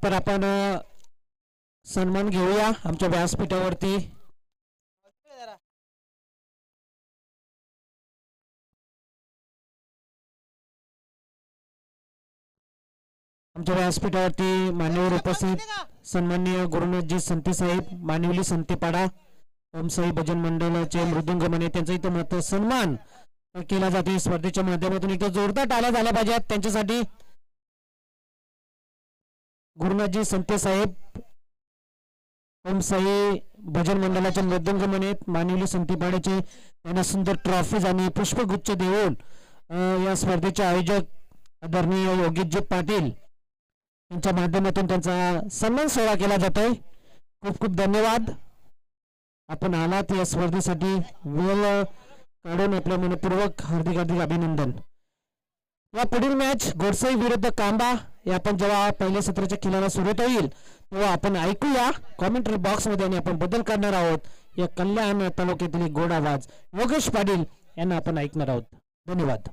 तर आपण सन्मान घेऊया आमच्या व्यासपीठावरती. आमच्या व्यासपीठावरती मान्यवर उपस्थित सन्माननीय गुरुनाथजी संते साहेब, मानिवली संतेपाडा ओमसाई भजन मंडळाचे मृदुंग मने, त्यांचा इथं महत्व सन्मान केला जातो. स्पर्धेच्या माध्यमातून इथं जोरदार टाळ्या झाल्या पाहिजेत त्यांच्यासाठी. गुरुनाथजी संते साहेब ओमसाई भजन मंडळाचे मृदुंग मने, मानिवली संतेपाड्याचे यांना सुंदर ट्रॉफीज आणि पुष्पगुच्छ देऊन या स्पर्धेचे आयोजक आदरणीय योगेशजी पाटील यांच्या माध्यमातून त्यांचा सन्मान सोहळा केला जातोय. खूप खूप धन्यवाद. आपण आलात या स्पर्धेसाठी, वेळ काढून आपल्या मनपूर्वक हार्दिक हार्दिक अभिनंदन. या पुढील मॅच गोडसाई विरुद्ध कांबा हे आपण जेव्हा पहिल्या सत्राच्या खेळाला सुरुवात होईल तेव्हा आपण ऐकूया कॉमेंट्री बॉक्स मध्ये, आणि आपण बदल करणार आहोत. या कल्याण तालुक्यातील गोड आवाज योगेश पाटील यांना आपण ऐकणार आहोत. धन्यवाद.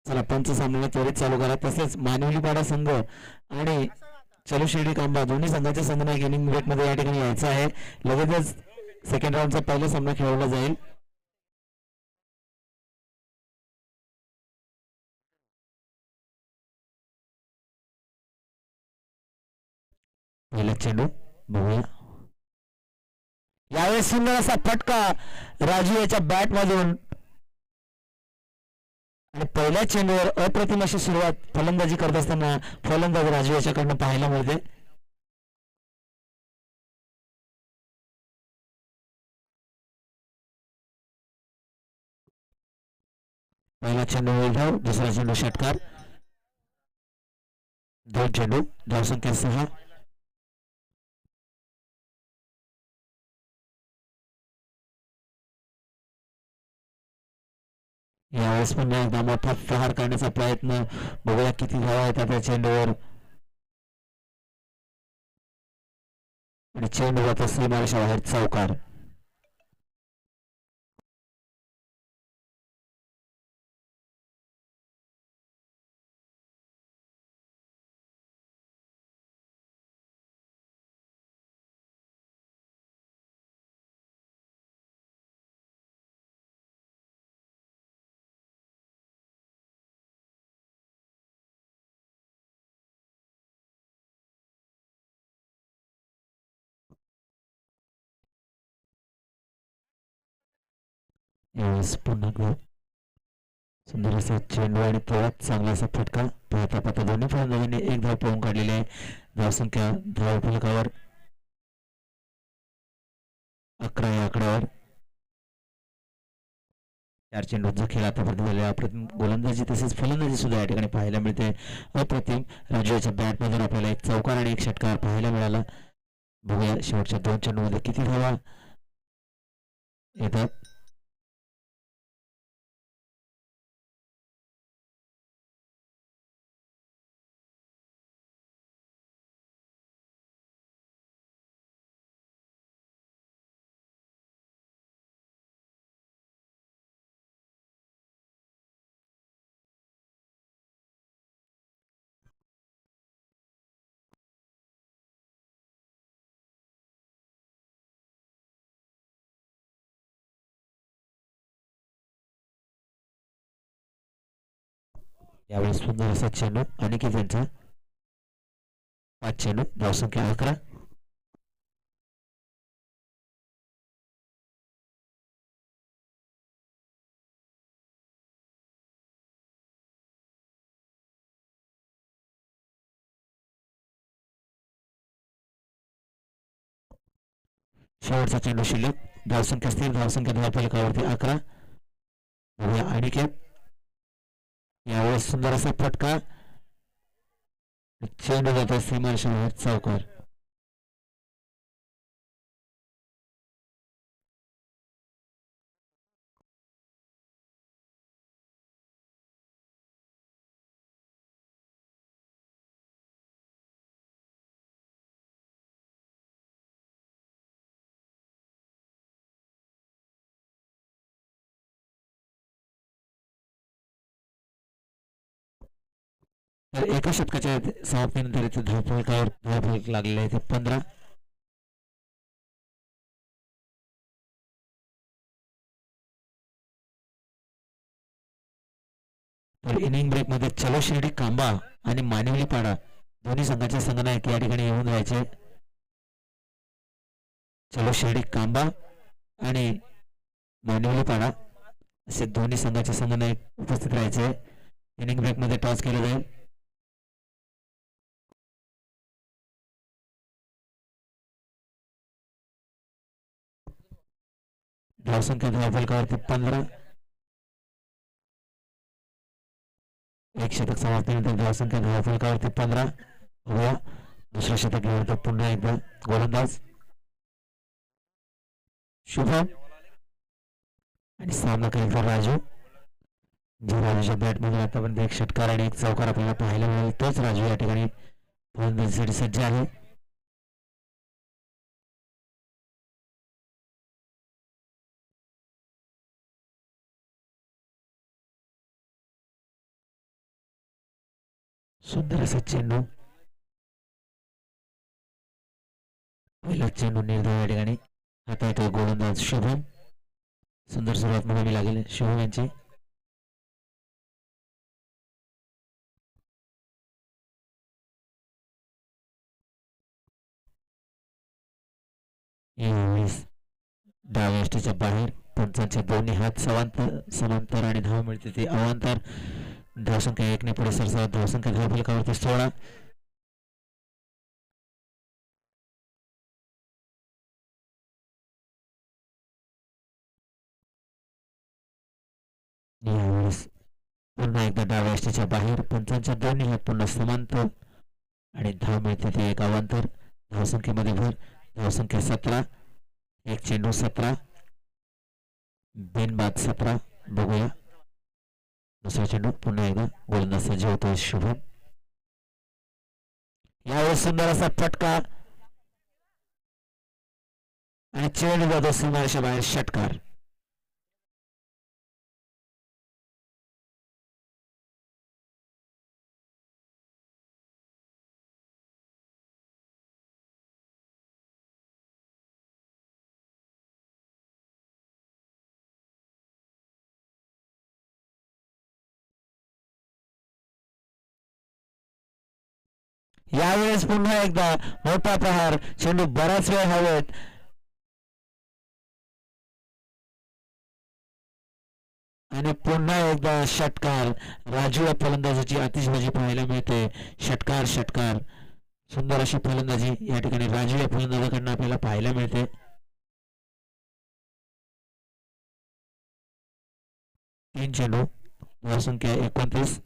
चला पंच सामना त्वरित चालू करा. तसेच मानवलीपाडा संघ आणि चलो शिर्डी कांबा दोन्ही संघाच्या संघनायक इनिंग ब्रेक मध्ये या ठिकाणी यायचं आहे. लगेचच सेकंड राऊंडचा पहिला सामना खेळवला जाईल. पहिला चेंडू बघूया. यावेळेस सुंदर असा फटका राजू याच्या बॅट मधून, आणि पहिल्या चेंडूवर अप्रतिम अशी सुरुवात फलंदाजी करत असताना फलंदाज राजू याच्याकडनं पाहायला मिळते. पहिला चेंडू धाव, दुसरा चेंडू षटकार. दोन चेंडू, धावसंख्या 6. यावेळेस पण एकदा मोठा प्रहार करण्याचा प्रयत्न, बघूया किती धावा येतात त्या चेंडूवर. आणि चेंडू जातो सीमारेषा बाहेर, चौकार. यावेळेस पुन्हा सुंदर असा चेंडू आणि तेवढाच चांगला असा फटका. पाहता पाहता दोन्ही फलंदाजांनी एक धाव पळून काढलेली आहे. धावसंख्या धाव फलकावर 11 या आकड्यावर. 4 चेंडूंचा खेळ आतापर्यंत झालेला अप्रतिम गोलंदाजी तसेच फलंदाजी सुद्धा या ठिकाणी पाहायला मिळते. अप्रतिम. राजूच्या बॅट मधून आपल्याला एक चौकार आणि एक षटकार पाहायला मिळाला. बघूया शेवटच्या 2 चेंडूमध्ये किती धावा. येतात. यावेळेस सुंदर असा चेंडू अनिकेत यांचा 5 चेंडू धावसंख्या 11. शेवटचा चेंडू शिल्लक धावसंख्या स्थिर धावसंख्या धावफलकावरती 11. बघूया अनिकेत यावेळेस सुंदर असा फटका चेंडू जातो सीमारेषेवर चौकार. तर एका शतकाच्या समाप्तीनंतर इथे धावफलकावर धावफलक लागलेले आहे ते 15. तर इनिंग ब्रेक मध्ये चलो शिर्डी कांबा आणि मानिवली पाडा दोन्ही संघाचे संघनायक या ठिकाणी येऊन राहायचे. चलो शिर्डी कांबा आणि मानिवली पाडा असे दोन्ही संघाचे संघनायक उपस्थित राहायचे. इनिंग ब्रेक मध्ये टॉस केलं जाईल. धावसंख्या धावफलकावरती 15. एक शतक समाप्तीनंतर धावसंख्या धावफलकावरती 15. बघूया दुसरं शतक घेऊन तर पुन्हा एकदा गोलंदाज शुभम आणि सामना करेल राजू. जे राजूच्या बॅटमधून आतापर्यंत एक षटकार आणि एक चौकार आपल्याला पाहायला मिळेल तोच राजू या ठिकाणी फलंदाजीसाठी सज्ज आहे. सुंदर असा चेंडू पहिला चेंडू निर्धाव या ठिकाणी आता येतो गोलंदाज शुभम. सुंदर सुरुवात म्हणावी लागेल शुभम यांची. यावेळेस डाव्या यष्टीच्या बाहेर पंचांचे दोन्ही हात समांतर आणि धाव मिळते ते अवांतर. धावसंख्या 1 ने पुढे सरसावत धावसंख्या धावफलकावरती 16. यावेळेस पुन्हा एकदा डाव्या यष्टीच्या बाहेर पंचांच्या दोन्ही हात पुन्हा समांतर आणि धाव मिळते ते एक अवांतर. धावसंख्येमध्ये भर धावसंख्या 17. एक चेंडू 17 बिनबाद 17. बघूया दुसरा चेंडू पुन्हा एकदा गोलंदाज सज्ज होतोय शुभम. यावेळेस सुंदर असा फटका आणि चेंडू जातो सीमारेषा बाहेर षटकार. यावेळेस पुन्हा एकदा मोठा प्रहार चेंडू बराच वेळ हवेत आणि पुन्हा एकदा षटकार. राजू या फलंदाजाची आतिषबाजी पाहायला मिळते. षटकार षटकार सुंदर अशी फलंदाजी या ठिकाणी राजू या फलंदाजाकडून आपल्याला पाहायला मिळते. 3 चेंडू धावसंख्या 29.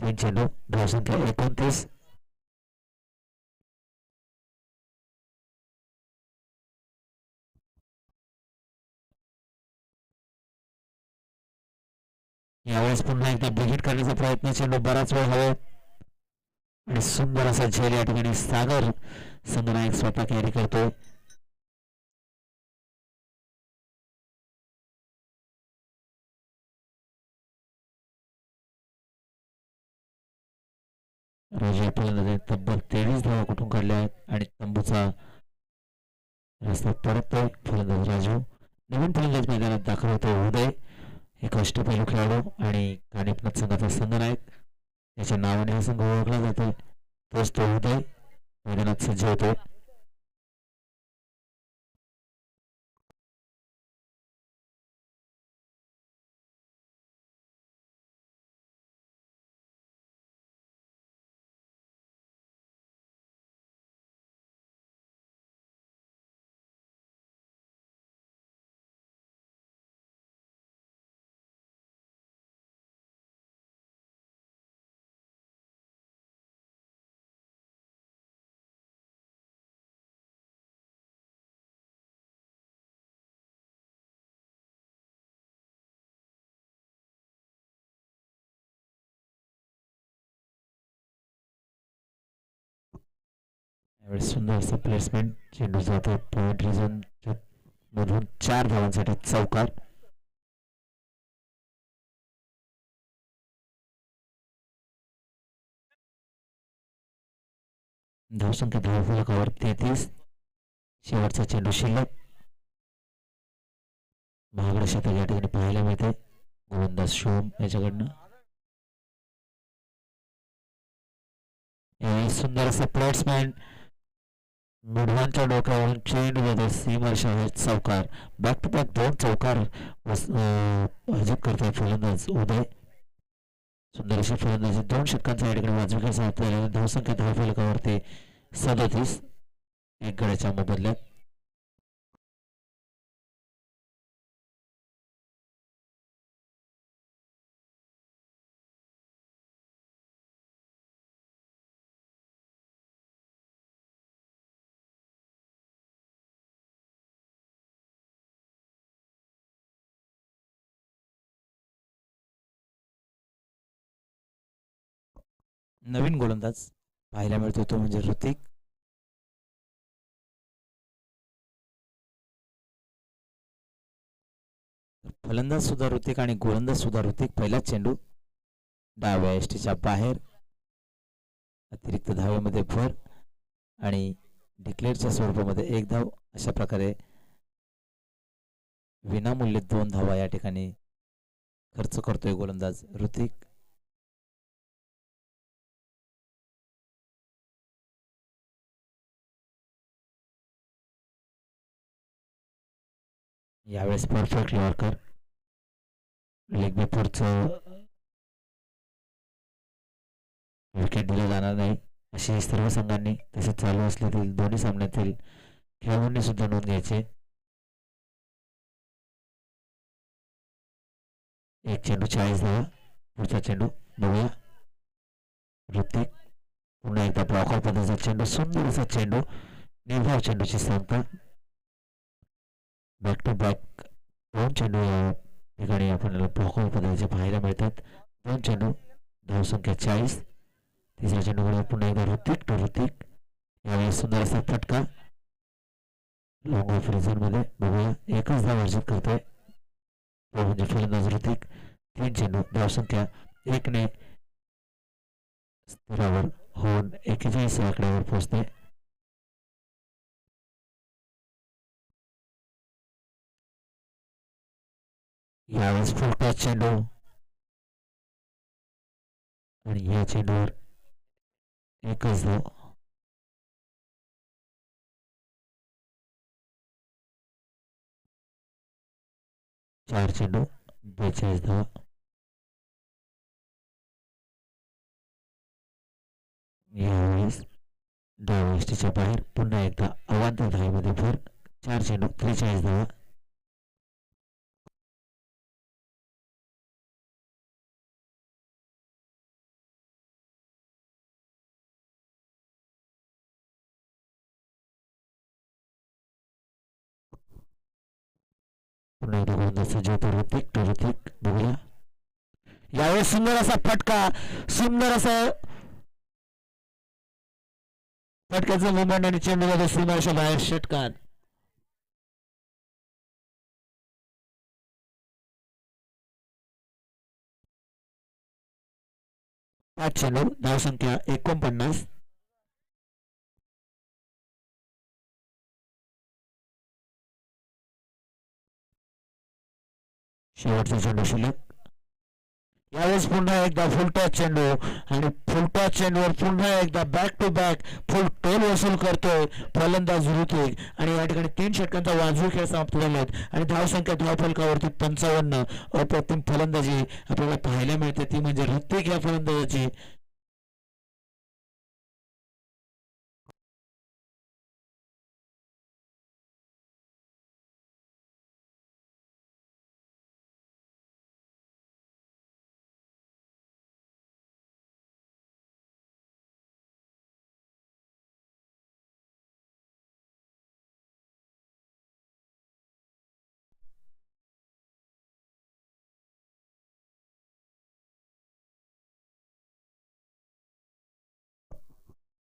3 चेंडू धावसंख्या 29. यावेळेस पुन्हा एकदा बिगिट करण्याचा प्रयत्न, चेंडू बराच वेळ हवे आणि सुंदर असा झेल या ठिकाणी सागर संघनायक स्वतः कॅरी करतोय. राजा फलंदाज तब्बल 23 धावा कुठून काढल्या आहेत आणि तंबूचा रस्ता परततोय. फलंदाज राजू, नवीन फलंदाज मैदानात दाखल होतोय उदय, एक अष्टपैलू खेळाडू आणि कानिपनाथ संघाचा संघनायक. त्याच्या नावाने हा संघ ओळखला जातोय. तोच तो उदय मैदानात सज्ज होतो. यावेळेस सुंदर असं प्लेसमेंट, चेंडू जातो पॉइंट रिझन मधून 4 धावांसाठी चौकार. धावसंख्या धावफलकावर 33. शेवटचा चेंडू शिल्लक. महागडे शतक या ठिकाणी पाहायला मिळते गोलंदाज शोम याच्याकडनं. यावेळेस सुंदर असा प्लेसमेंट, मिडवानच्या डोक्यावरून चेंडू जातो सीमारेषेवर चौकार. बॅक टू बॅक 2 चौकार अर्जित करतोय फलंदाज उदय. सुंदर अशी फलंदाजी, 2 षटकांचा या ठिकाणी वाजविका साधलेला. धावसंख्या धावफलकावरती 37, 1 गड्याच्या मोबदल्यात. नवीन गोलंदाज पाहायला मिळतो तो म्हणजे ऋतिक. फलंदाज सुद्धा ऋतिक आणि गोलंदाज सुद्धा ऋतिक. पहिला चेंडू डाव्या एसटीच्या बाहेर, अतिरिक्त धावेमध्ये भर आणि डिक्लेअरच्या स्वरूपामध्ये 1 धाव. अशा प्रकारे विनामूल्य 2 धावा या ठिकाणी खर्च करतोय गोलंदाज ऋतिक. यावेळेस परफेक्ट यॉर्कर, लेग बिफोरचं विकेट दिलं जाणार नाही अशी सर्व संघांनी तसेच चालू असलेतील दोन्ही सामन्यातील खेळाडूंनी सुद्धा नोंद घ्यायचे. एक चेंडू 40 धावा. पुढचा चेंडू बघूया. ऋतिक पुन्हा एकदा ब्लॉकर पद्धतीचा चेंडू, सुंदर असा चेंडू, निर्धाव चेंडूची सांगता. बॅक टू बॅक 2 चेंडू या ठिकाणी आपल्याला ब्लॉकर पद्धतीचे पाहायला मिळतात. 2 चेंडू, धावसंख्या 40. तिसऱ्या चेंडूकडे पुन्हा एकदा ऋतिक टू ऋतिक. यावेळेस सुंदर असा फटका लॉंग ऑफ रिझन मध्ये. बघूया, एकच धाव अर्जित करतोय तो म्हणजे फलंदाज ऋतिक. 3 चेंडू, धावसंख्या 1 ने स्तरावर होऊन 41 आकड्यावर पोहोचते. यावेळेस फुल टॉस चेंडू आणि या चेंडूवर एकच धाव. चार चेंडू 42 धावा. यावेळेस डाव्या एसटीच्या बाहेर पुन्हा एकदा अवांतर धावेमध्ये भर. 4 चेंडू 43 धावा. पुन्हा एकदा गोलंदाज सज्ज होतो ऋतिक बघूया. यावेळेस सुंदर असा फटका, सुंदर असा फटक्याचं मुवमेंट आणि चेंडूला सुंदर अशा बाहेर षटकार. पाच चेंडू, धावसंख्या 49. शेवटचा चेंडू शिल्लक. यावेळेस पुन्हा एकदा फुलटॉस चेंडू आणि फुलटॉस चेंडूवर पुन्हा एकदा बॅक टू बॅक फुल टोल वसूल करतोय फलंदाज ऋतिक आणि या ठिकाणी 3 षटकांचा वाजवी खेळ समाप्त झाला आहे आणि धावसंख्या धावफलकावरती 55. अप्रतिम फलंदाजी आपल्याला पाहायला मिळते ती म्हणजे ऋतिक या फलंदाजाची.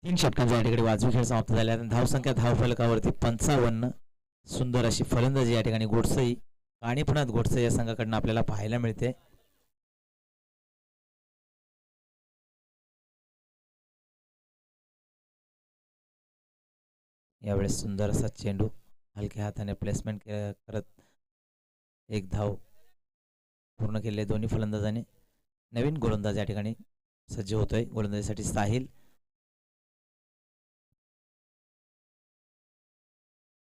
तीन षटकांचा या ठिकाणी वाजवी खेळ समाप्त झाला आहे. धावसंख्या धावफलकावरती 55. सुंदर अशी फलंदाजी या ठिकाणी गोडसई आणि पुन्हा गोडसई या संघाकडून आपल्याला पाहायला मिळते. यावेळेस सुंदर असा चेंडू हलक्या हाताने प्लेसमेंट करत एक धाव पूर्ण केले दोन्ही फलंदाजाने. नवीन गोलंदाज या ठिकाणी सज्ज होतोय गोलंदाजीसाठी साहिल.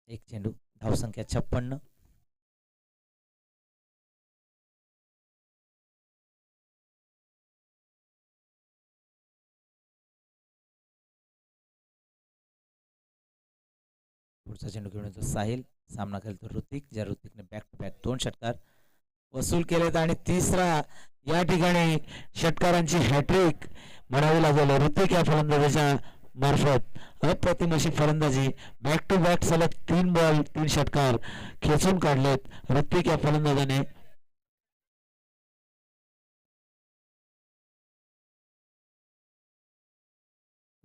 एक चेंडू, धावसंख्या 56. पुढचा चेंडू घेऊन येतो साहिल. सामना खेळतो ऋतिक, ज्या ऋतिकने बॅक टू बॅक 2 षटकार वसूल केलेत आणि तिसरा या ठिकाणी षटकारांची हॅट्रिक म्हणावी लागेल ऋतिक या फलंदाजाच्या मार्फत. अप्रतिम अशी फलंदाजी, बॅक टू बॅक सलग 3 बॉल 3 षटकार खेचून काढलेत ऋतिक या फलंदाजाने.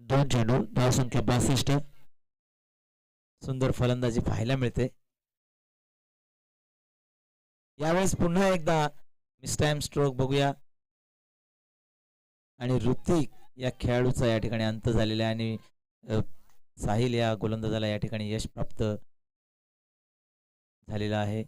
दोन चेंडू, धावसंख्या 62. सुंदर फलंदाजी पाहायला मिळते. यावेळेस पुन्हा एकदा मिस टाइम स्ट्रोक बघूया आणि ऋतिक या खेळाडूचा या ठिकाणी अंत झालेला आहे आणि साहिल या गोलंदाजाला या ठिकाणी यश प्राप्त झालेलं आहे.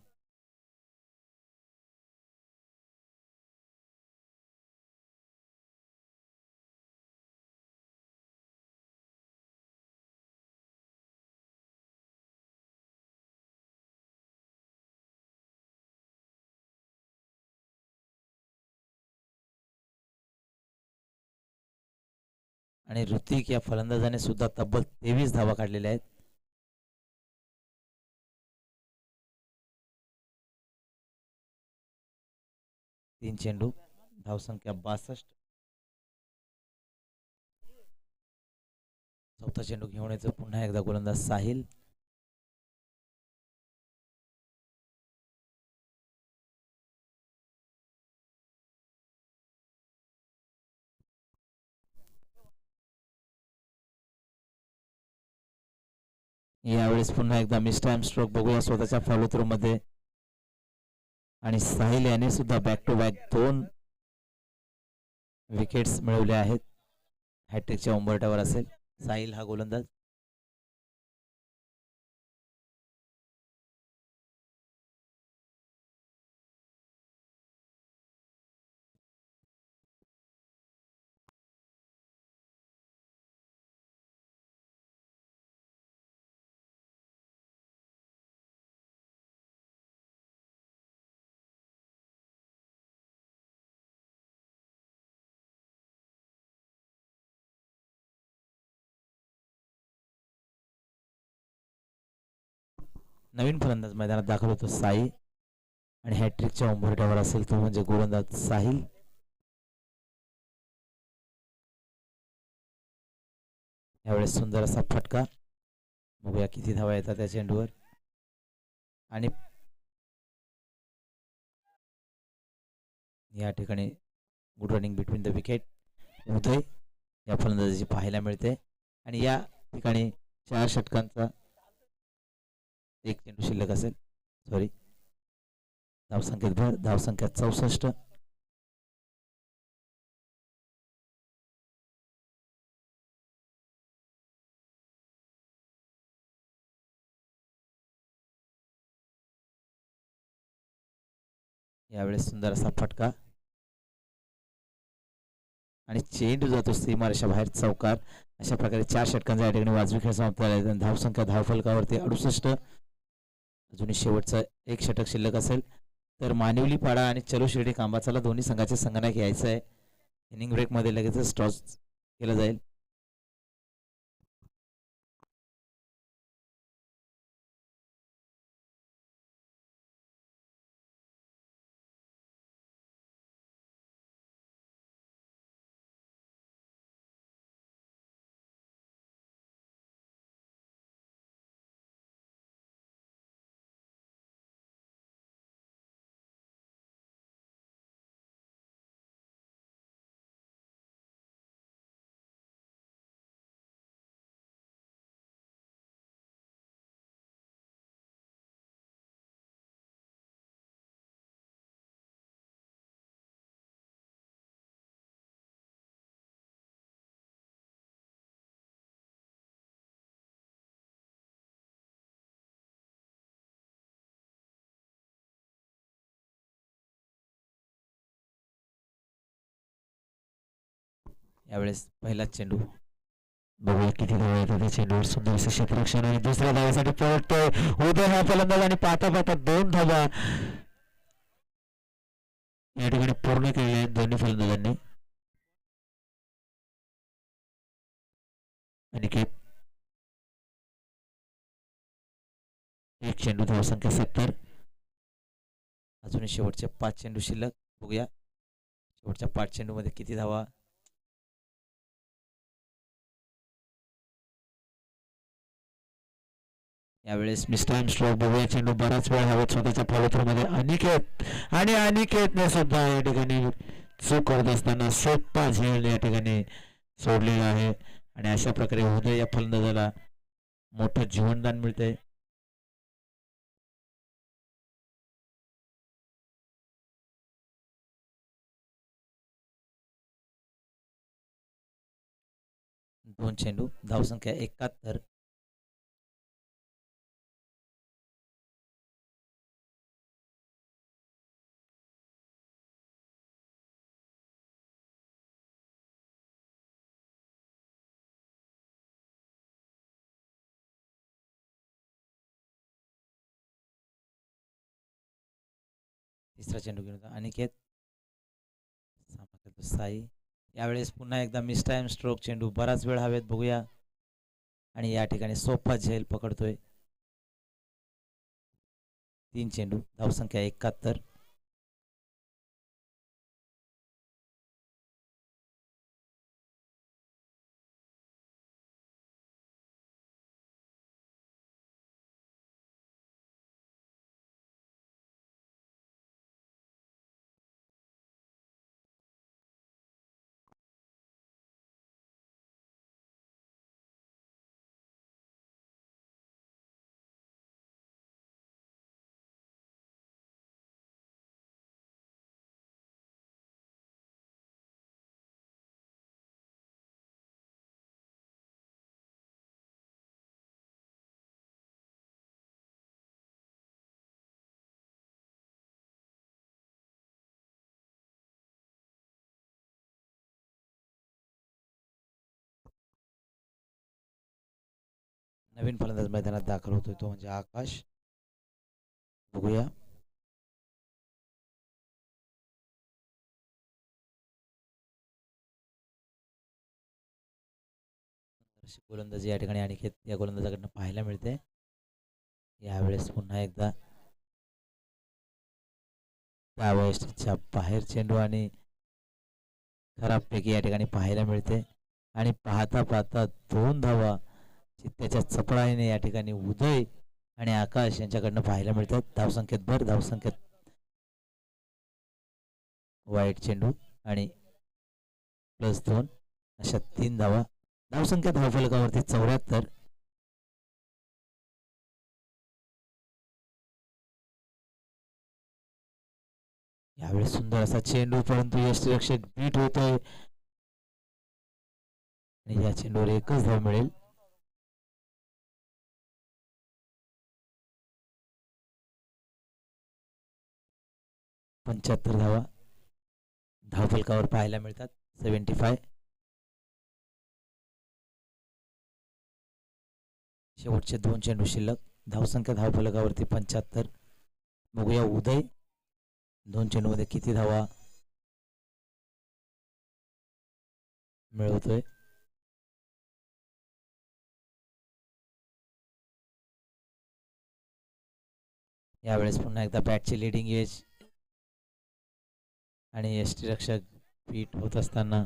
आणि ऋतिक या फलंदाजाने सुद्धा तब्बल 23 धावा काढलेल्या आहेत. तीन चेंडू, धावसंख्या 62. चौथा चेंडू घेऊन येतो पुन्हा एकदा गोलंदाज साहिल. यावेळेस पुन्हा एकदा मिस टाइम स्ट्रोक बघूया स्वतःच्या फॉलो थ्रू मध्ये आणि साहिल याने सुद्धा बॅक टू बॅक 2 विकेट्स मिळवले आहेत. हॅट्रिकच्या उंबरठ्यावर असेल साहिल हा गोलंदाज. नवीन फलंदाज मैदानात दाखल होतो साई आणि हॅट्रिकच्या उंबरठ्यावर असेल तो म्हणजे गोलंदाज साहिल. यावेळेस सुंदर असा फटका, बघूया किती धावा येतात त्या चेंडूवर आणि या ठिकाणी good running between the wicket Uday या फलंदाजी पाहायला मिळते आणि या ठिकाणी 4 षटकांचा एक चेंडू शिल्लक असेल. सॉरी, धावसंख्येत भर, धावसंख्या 64. यावेळेस सुंदर असा फटका आणि चेंडू जातो सीमारेषा बाहेर चौकार. अशा प्रकारे 4 षटकांचा या ठिकाणी वाजवी खेळ समाप्त झाला. धावसंख्या धावफलकावरती 68. अजूनही शेवटचं एक षटक शिल्लक असेल तर मानिवली पाडा आणि चलो शिर्डी कांबाचाला दोन्ही संघाचे संगणक यायचं आहे. इनिंग ब्रेकमध्ये लगेचच टॉस केलं जाईल. यावेळेस पहिला चेंडू बघूया किती धावा येतात त्या चेंडूवर. सुंदर असं क्षेत्ररक्षण आणि दुसऱ्या धावेसाठी पळतोय उदय हा फलंदाज आणि पाहता पाहता 2 धावा या ठिकाणी पूर्ण केलेल्या आहेत दोन्ही फलंदाजांनी. अनिकेत एक चेंडू, धावसंख्या 70. अजूनही शेवटचे 5 चेंडू शिल्लक. बघूया शेवटच्या 5 चेंडूमध्ये किती धावा. यावेळेस मिस्टर आर्मस्ट्रॉंग बघूया चेंडू बराच वेळ हवेत स्वतःच्या फॉलोथ्रूमध्ये. अनिकेतने सुद्धा या ठिकाणी चूक करत असताना सोपा झेल या ठिकाणी सोडलेला आहे आणि अशा प्रकारे उदय या फलंदाजाला मोठं जीवनदान मिळतंय. दोन चेंडू, धावसंख्या 71. तिसरा चेंडू घेऊन होता अनिकेत. साई. यावेळेस पुन्हा एकदा मिस टाइम स्ट्रोक चेंडू बराच वेळ हवेत. बघूया आणि या ठिकाणी सोपा झेल पकडतोय. 3 चेंडू, धावसंख्या 71. नवीन फलंदाज मैदानात दाखल होतोय तो म्हणजे आकाश. बघूया गोलंदाजी या ठिकाणी अनिकेत या गोलंदाजाकडनं पाहायला मिळते. यावेळेस पुन्हा एकदा त्यावेळेसच्या बाहेर चेंडू आणि खराबपैकी या ठिकाणी पाहायला मिळते आणि पाहता पाहता 2 धावा चित्त्याच्या चपळाईने या ठिकाणी उदय आणि आकाश यांच्याकडनं पाहायला मिळतात. धावसंख्येत भर, धावसंख्येत वाईट चेंडू आणि +2 अशा 3 धावा. धावसंख्या धावफलकावरती 74. यावेळेस सुंदर असा चेंडू, परंतु यष्टीरक्षक बीट होतोय आणि या चेंडूवर एकच धाव मिळेल. पंच्याहत्तर धावा धावफलकावर पाहायला मिळतात. 75. शेवटचे 2 चेंडू शिल्लक. धावसंख्या धावफलकावरती 75. बघूया उदय 2 चेंडूमध्ये किती धावा मिळवतोय. यावेळेस पुन्हा एकदा बॅटची लिडिंग एज आणि यष्टीरक्षक पीठ होत असताना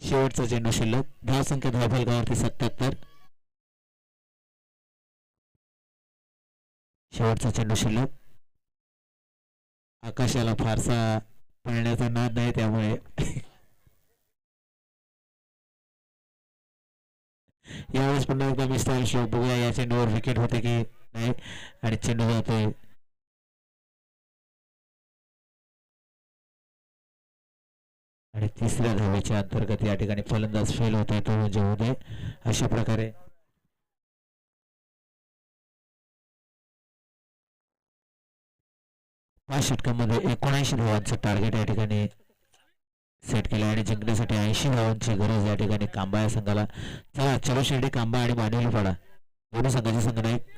शेवटचा चेंडू शिल्लक. धावसंख्या धावफलकावरती 77. शेवटचा चेंडू शिल्लक. आकाशाला फारसा पळण्याचा नाद नाही, त्यामुळे यावेळेस पुन्हा एकदा मिस्टर शॉट. बघूया या चेंडूवर विकेट होते की नाही आणि चेंडू जातोय आणि तिसऱ्या धावेच्या अंतर्गत या ठिकाणी फलंदाज फेल होतोय, तो म्हणजे उदय. अशा प्रकारे 5 षटकांमध्ये 79 धावांचं टार्गेट या ठिकाणी सेट केलं आणि जिंकण्यासाठी 80 धावांची गरज या ठिकाणी कांबा या संघाला. चला चलो शिर्डी कांबा आणि मानिवलीपाडा दोन्ही संघाचे संघनायक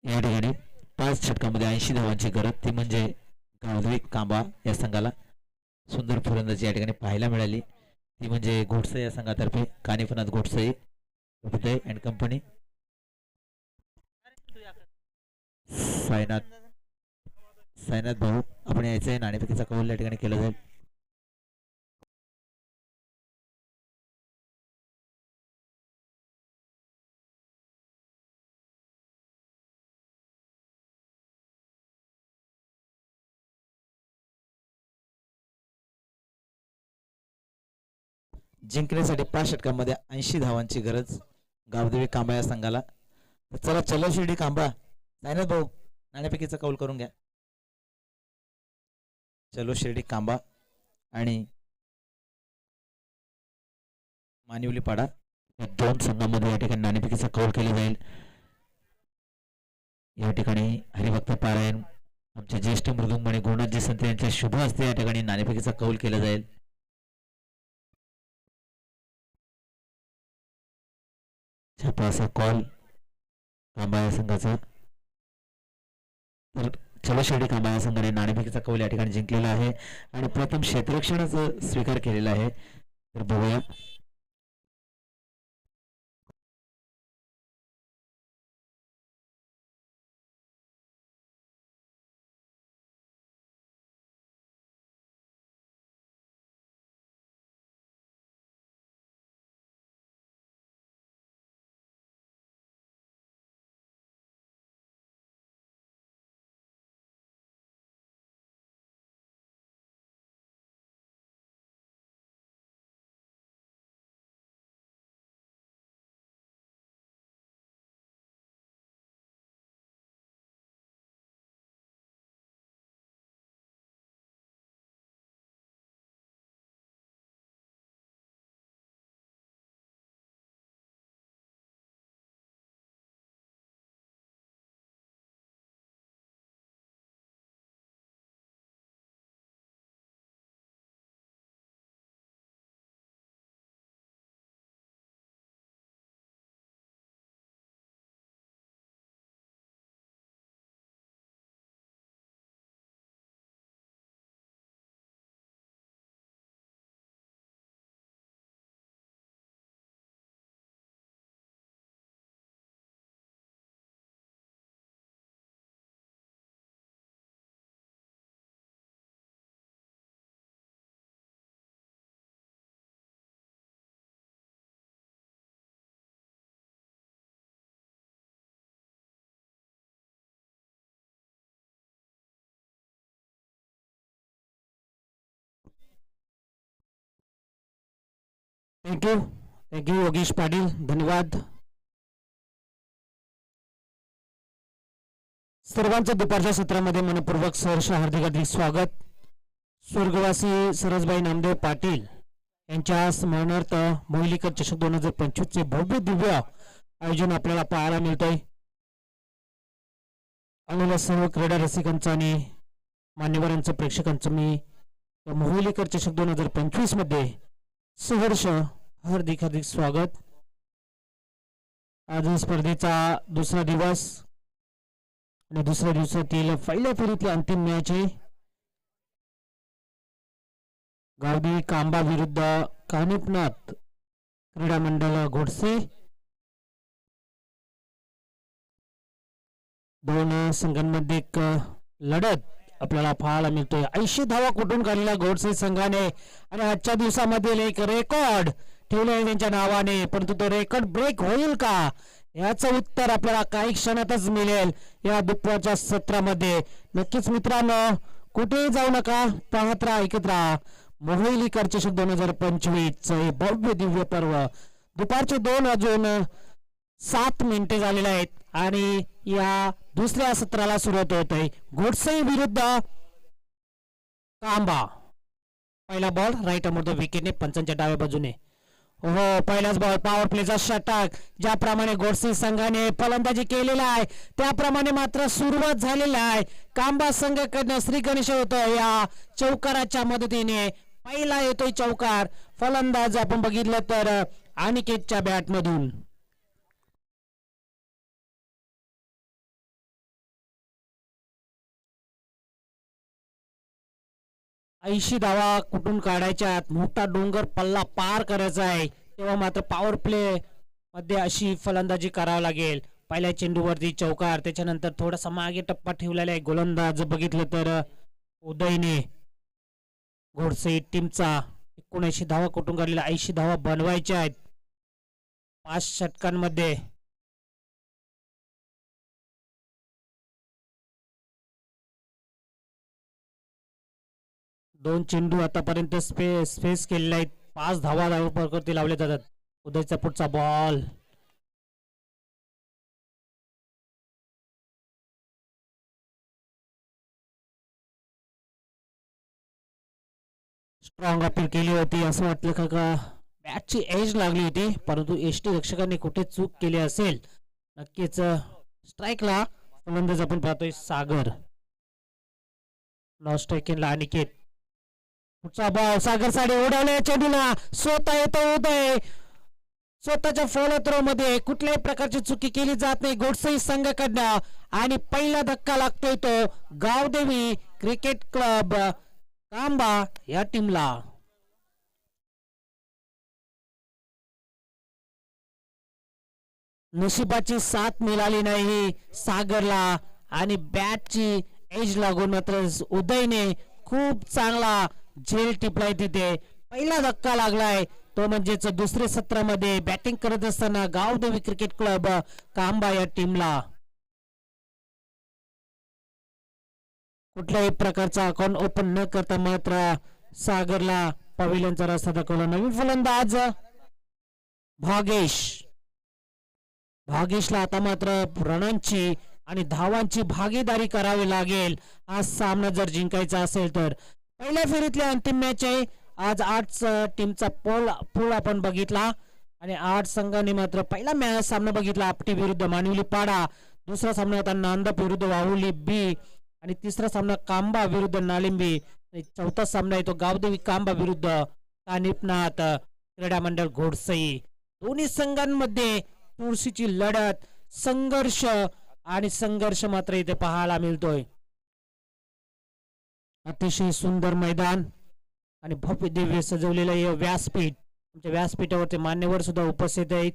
या ठिकाणी 5 षटकांमध्ये 80 धावांची गरज, ती म्हणजे गावदेवी कांबा या संघाला. सुंदर फलंदाजी या ठिकाणी पाहायला मिळाली, ती म्हणजे घोटसई या संघातर्फे कानिफनाथ घोटसई, उदय अँड कंपनी. साईनाथ भाऊ आपण यायचं आहे. नाणेफेकीचा कौल या ठिकाणी केला जाईल. जिंकण्यासाठी 5 षटकांमध्ये 80 धावांची गरज गावदेवी कांबा या संघाला. चला चलो शिर्डी कांबा. साईनाथ भाऊ नाणेफेकीचा कौल करून घ्या. चलो शिर्डी कांबा आणि मानिवली पाडा या 2 संघांमध्ये या ठिकाणी नाणेफेकीचा कौल केला जाईल. या ठिकाणी हरिभक्त पारायण आमचे ज्येष्ठ मृदुंगमणी गुरुनाथजी संत यांच्या शुभ हस्ते या ठिकाणी नाणेफेकीचा कौल केला जाईल. छापा असा कॉल कांबा या संघाचा. तर चलो शिर्डी कांबा या संघाने नाणेफेकीचा कौल या ठिकाणी जिंकलेला आहे आणि प्रथम क्षेत्ररक्षणाचा स्वीकार केलेला आहे. तर बघूया थँक्यू योगेश पाटील, धन्यवाद. सर्वांचं दुपारच्या सत्रामध्ये मनपूर्वक सहर्ष हार्दिक हार्दिक स्वागत. स्वर्गवासी सरसबाई नामदेव पाटील यांच्या स्मरणार्थ मोहिलीकर चषक 2025 चे भव्य दिव्य आयोजन आपल्याला पाहायला मिळतंय. आलेल्या सर्व क्रीडा रसिकांचं आणि मान्यवरांचं, प्रेक्षकांचं मी मोहिलीकर चषक 2025 मध्ये सहर्ष हार्दिक हार्दिक स्वागत. आज स्पर्धेचा दुसरा दिवस आणि दुसऱ्या दिवसातील पहिल्या फेरीतली अंतिम मॅच आहे. गावदेवी कांबा विरुद्ध कानिपनाथ क्रीडा मंडळ घोडसे. दोन संघांमध्ये एक लढत आपल्याला पाहायला मिळतोय. 80 धावा कुठून काढलेल्या घोडसे संघाने आणि आजच्या दिवसामधील एक रेकॉर्ड ठेवले त्यांच्या नावाने, परंतु तो रेकॉर्ड ब्रेक होईल का याचं उत्तर आपल्याला काही क्षणातच मिळेल या दुपारच्या सत्रामध्ये. नक्कीच मित्रांनो, कुठेही जाऊ नका, पाहत राहा, ऐकत राहा. मोहिलीकर चषक 2025 भव्य दिव्य पर्व. दुपारचे 2:07 झालेले आहेत आणि या दुसऱ्या सत्राला सुरुवात होत आहे. घोडसे विरुद्ध कांबा. पहिला बॉल राईट अमोर द विकेटने, पंचांच्या डाव्या बाजूने. हो, पहिलाच बॉल पॉवर प्लेचा षटक. ज्याप्रमाणे घोडसे संघाने फलंदाजी केलेला आहे त्याप्रमाणे मात्र सुरुवात झालेली आहे. कांबा संघाकडनं श्री गणेश होतोय या चौकाराच्या मदतीने. पहिला येतोय चौकार. फलंदाज आपण बघितलं तर अनिकेतच्या बॅट मधून. ऐंशी धावा कुठून काढायच्या, मोठा डोंगर पल्ला पार करायचा आहे, तेव्हा मात्र पॉवर प्ले मध्ये अशी फलंदाजी करावी लागेल. पहिल्या चेंडूवरती चौकार, त्याच्यानंतर थोडासा मागे टप्पा ठेवलेला आहे गोलंदाज. बघितलं तर उदयने घोडसे टीमचा 79 धावा कुठून काढलेल्या, 80 धावा बनवायच्या आहेत 5 षटकांमध्ये. दोन चेंडू आतापर्यंत स्पेस केलेले आहेत. 5 धावा धावावरती लावले जातात. उदयचा पुढचा बॉल. स्ट्रॉंग अपील केली होती, असं वाटलं का बॅटची एज लागली होती, परंतु एसटी रक्षकांनी कुठे चूक केली असेल. नक्कीच स्ट्राईकला फलंदाज आपण पाहतोय सागर. नॉन स्ट्राईकला अनिकेत. पुढचा बॉल सागर साडे उडवले चेंडूला. स्वतः येतो उदय. स्वतःच्या फॉलो थ्रो मध्ये कुठल्याही प्रकारची चुकी केली जात नाही घोडसई संघाकडनं आणि पहिला धक्का लागतोय तो गावदेवी क्रिकेट क्लब कांबा या टीमला. नशिबाची साथ मिळाली नाही सागरला आणि बॅटची एज लागून मात्र उदयने खूप चांगला झेल टिपलाय तिथे. पहिला धक्का लागलाय तो म्हणजेच दुसऱ्या सत्रामध्ये बॅटिंग करत असताना गावदेवी क्रिकेट क्लब कांबा या टीमला. कुठल्याही प्रकारचा अकाउंट ओपन न करता मात्र सागरला पवेलियनचा रस्ता दाखवला. नवीन फलंदाज भागेशला आता मात्र रनांची आणि धावांची भागीदारी करावी लागेल हा सामना जर जिंकायचा असेल तर. पहिल्या फेरीतली अंतिम मॅच आहे. आज 8 टीमचा पूल आपण बघितला आणि 8 संघांनी मात्र पहिला सामना बघितला आपटी विरुद्ध मानिवली पाडा. दुसरा सामना होता नांदप विरुद्ध वाहुली बी आणि तिसरा सामना कांबा विरुद्ध नालिंबी. चौथा सामना आहे तो गावदेवी कांबा विरुद्ध कानिपनाथ क्रीडा मंडळ घोडसई. दोन्ही संघांमध्ये चुरशीची लढत, संघर्ष मात्र इथे पाहायला मिळतोय. अतिशय सुंदर मैदान आणि भव्य दिव्य सजवलेलं हे व्यासपीठ. आमच्या व्यासपीठावरती मान्यवर सुद्धा उपस्थित आहेत,